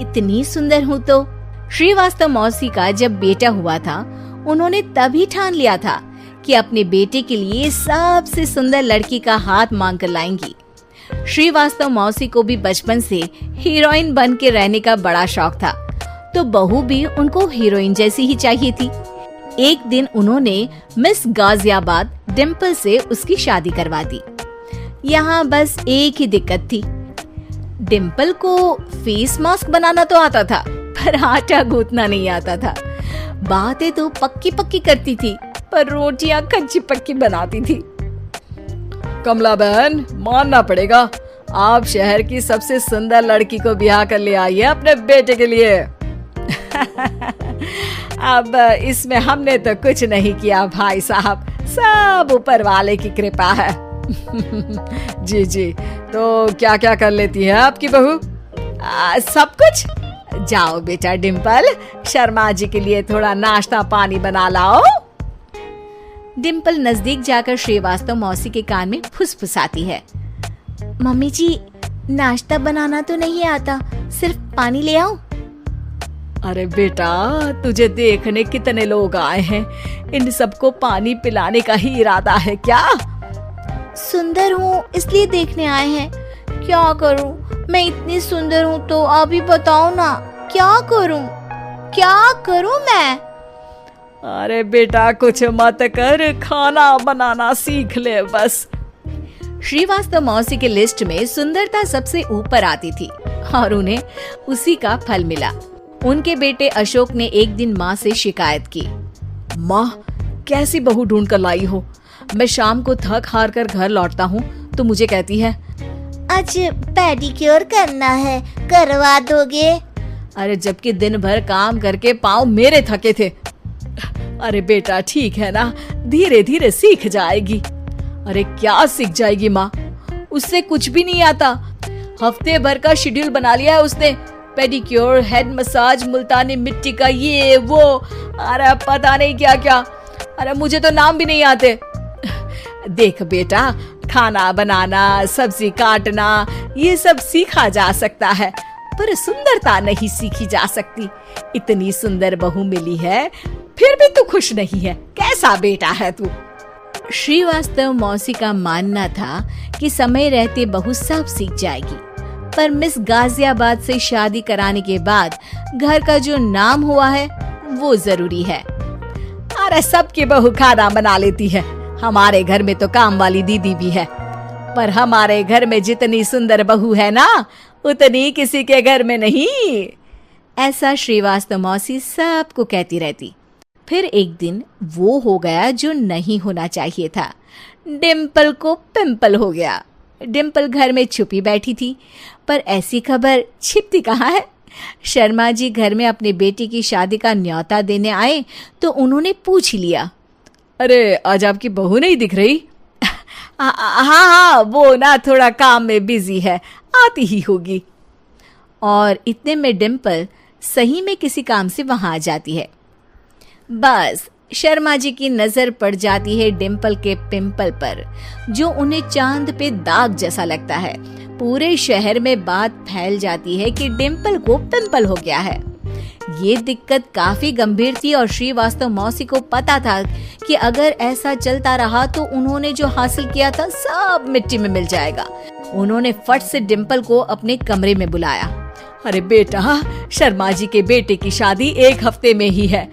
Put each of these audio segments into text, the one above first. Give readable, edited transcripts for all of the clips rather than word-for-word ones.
इतनी सुंदर हूँ तो। श्रीवास्तव मौसी का जब बेटा हुआ था, उन्होंने तभी ठान लिया था कि अपने बेटे के लिए सबसे सुंदर लड़की का हाथ मांग कर लाएंगी। श्रीवास्तव मौसी को भी बचपन से हीरोइन बन के रहने का बड़ा शौक था, तो बहू भी उनको हीरोइन जैसी ही चाहिए थी। एक दिन उन्होंने मिस गाजियाबाद डिम्पल से उसकी शादी करवा दी। यहाँ बस एक ही दिक्कत थी, डिम्पल को फेस मास्क बनाना तो आता था, पर आटा गूंथना नहीं आता था। बातें तो पक्की पक्की करती थी, पर रोटियां कच्ची पक्की बनाती थी। कमला बहन, मानना पड़ेगा, आप शहर की सबसे सुंदर लड़की को ब्याह कर ले आई है अपने बेटे के लिए। अब इसमें हमने तो कुछ नहीं किया भाई साहब, सब ऊपर वाले की कृपा है। जी जी, तो क्या क्या कर लेती है आपकी बहू? सब कुछ। जाओ बेटा डिम्पल, शर्मा जी के लिए थोड़ा नाश्ता पानी बना लाओ। डिम्पल नजदीक जाकर श्रीवास्तव मौसी के कान में फुसफुसाती है। मम्मी जी, नाश्ता बनाना तो नहीं आता, सिर्फ पानी ले आओ। अरे बेटा, तुझे देखने कितने लोग आए हैं, इन सबको पानी पिलाने का ही इरादा है क्या? सुंदर हूँ इसलिए देखने आए हैं। क्या करूँ, मैं इतनी सुंदर हूँ तो आप ही बताओ ना, क्या करूँ मैं? अरे बेटा, कुछ मत कर, खाना बनाना सीख ले बस। श्रीवास्तव मौसी के लिस्ट में सुंदरता सबसे ऊपर आती थी और उन्हें उसी का फल मिला। उनके बेटे अशोक ने एक दिन माँ से शिकायत की। माँ, कैसी बहू ढूंढ कर लाई हो? मैं शाम को थक हार कर घर लौटता हूँ तो मुझे कहती है, आज पेडिक्योर करना है, करवा दोगे? अरे जबकि दिन भर काम करके पाँव मेरे थके थे। अरे बेटा ठीक है ना, धीरे धीरे सीख जाएगी। अरे क्या सीख जाएगी माँ, उससे कुछ भी नहीं आता। हफ्ते भर का शेड्यूल बना लिया है उसने, पेडिक्योर, हेड मसाज, मुल्तानी मिट्टी का ये वो, अरे पता नहीं क्या क्या। अरे मुझे तो नाम भी नहीं आते। देख बेटा, खाना बनाना, सब्जी काटना, ये सब सीखा जा सकता है, पर सुंदरता नहीं सीखी जा सकती। इतनी सुंदर बहू मिली है, फिर भी तू खुश नहीं है, कैसा बेटा है तू? श्रीवास्तव मौसी का मानना था कि समय रहते बहू सब सीख जाएगी, पर मिस गाजियाबाद से शादी कराने के बाद घर का जो नाम हुआ है वो जरूरी है। अरे सबकी बहू खाना बना लेती है, हमारे घर में तो काम वाली दीदी भी है, पर हमारे घर में जितनी सुंदर बहू है ना, उतनी किसी के घर में नहीं। ऐसा श्रीवास्तव मौसी सबको कहती रहती। फिर एक दिन वो हो गया जो नहीं होना चाहिए था, डिम्पल को पिंपल हो गया। डिम्पल घर में छुपी बैठी थी, पर ऐसी खबर छिपती कहाँ है। शर्मा जी घर में अपने बेटी की शादी का न्योता देने आए तो उन्होंने पूछ लिया, अरे आज आपकी बहू नहीं दिख रही? हाँ, वो ना थोड़ा काम में बिजी है, आती ही होगी। और इतने में डिम्पल सही में किसी काम से वहां आ जाती है। बस शर्मा जी की नजर पड़ जाती है डिम्पल के पिंपल पर, जो उन्हें चांद पे दाग जैसा लगता है। पूरे शहर में बात फैल जाती है कि डिम्पल को पिंपल हो गया है। ये दिक्कत काफी गंभीर थी और श्रीवास्तव मौसी को पता था कि अगर ऐसा चलता रहा तो उन्होंने जो हासिल किया था सब मिट्टी में मिल जाएगा। उन्होंने फट से डिम्पल को अपने कमरे में बुलाया। अरे बेटा, शर्मा जी के बेटे की शादी 1 हफ्ते में ही है,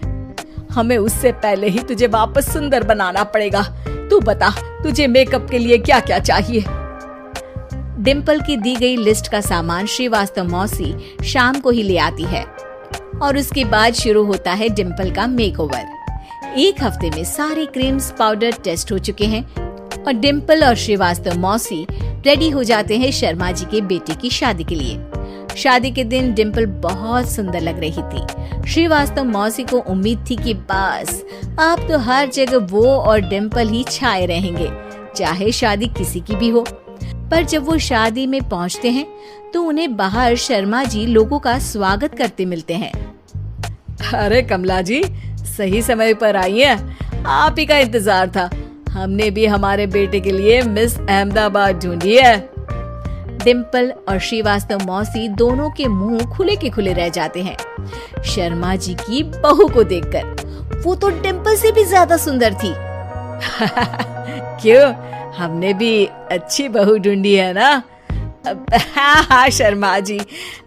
हमें उससे पहले ही तुझे वापस सुंदर बनाना पड़ेगा। तू बता, तुझे मेकअप के लिए क्या क्या चाहिए? डिम्पल की दी गई लिस्ट का सामान श्रीवास्तव मौसी शाम को ही ले आती है और उसके बाद शुरू होता है डिम्पल का मेकओवर। 1 हफ्ते में सारे क्रीम्स पाउडर टेस्ट हो चुके हैं और डिम्पल और श्रीवास्तव मौसी रेडी हो जाते हैं शर्मा जी के बेटे की शादी के लिए। शादी के दिन डिम्पल बहुत सुंदर लग रही थी। श्रीवास्तव मौसी को उम्मीद थी कि बस अब तो हर जगह वो और डिम्पल ही छाए रहेंगे, चाहे शादी किसी की भी हो। पर जब वो शादी में पहुंचते हैं तो उन्हें बाहर शर्मा जी लोगों का स्वागत करते मिलते हैं। अरे कमला जी, सही समय पर आई है, आप ही का इंतजार था। हमने भी हमारे बेटे के लिए मिस अहमदाबाद ढूंढी है। डिम्पल और श्रीवास्तव मौसी दोनों के मुंह खुले के खुले रह जाते हैं शर्मा जी की बहू को देखकर। वो तो डिम्पल से भी ज्यादा सुंदर थी। क्यों, हमने भी अच्छी बहू ढूंढी है ना? हाँ शर्मा जी,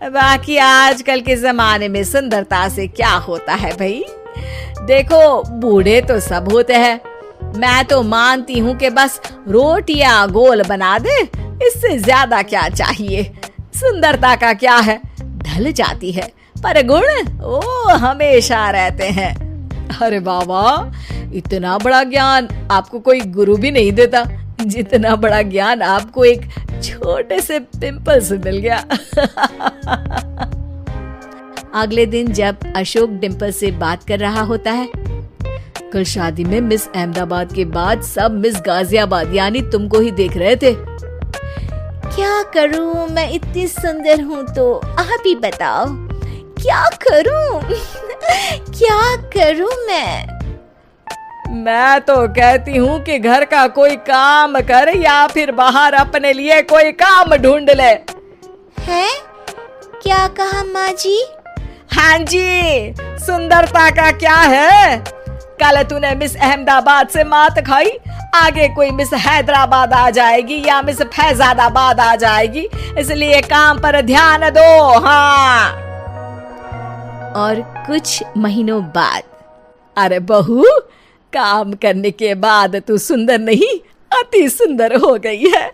बाकी आजकल के जमाने में सुंदरता से क्या होता है भाई। देखो, बूढ़े तो सब होते हैं। मैं तो मानती हूँ कि बस रोटियां गोल बना दे, इससे ज्यादा क्या चाहिए। सुंदरता का क्या है, ढल जाती है, पर गुण वो हमेशा रहते हैं। अरे बाबा, इतना बड़ा ज्ञान आपको कोई गुरु भी नहीं देता जितना बड़ा ज्ञान आपको एक छोटे से पिंपल से मिल गया। अगले दिन जब अशोक डिम्पल से बात कर रहा होता है, कल शादी में मिस अहमदाबाद के बाद सब मिस गाजियाबाद यानी तुमको ही देख रहे थे। क्या करूं, मैं इतनी सुंदर हूं तो आप ही बताओ क्या करूं। क्या करूं मैं तो कहती हूँ कि घर का कोई काम कर या फिर बाहर अपने लिए कोई काम ढूंढ ले। है? क्या कहा माँ जी? हाँ जी, सुंदरता का क्या है। कल तूने मिस अहमदाबाद से मात खाई, आगे कोई मिस हैदराबाद आ जाएगी या मिस फैजाबाद आ जाएगी, इसलिए काम पर ध्यान दो। हाँ। और कुछ महीनों बाद, अरे बहू, काम करने के बाद तू सुंदर नहीं, अति सुंदर हो गई है।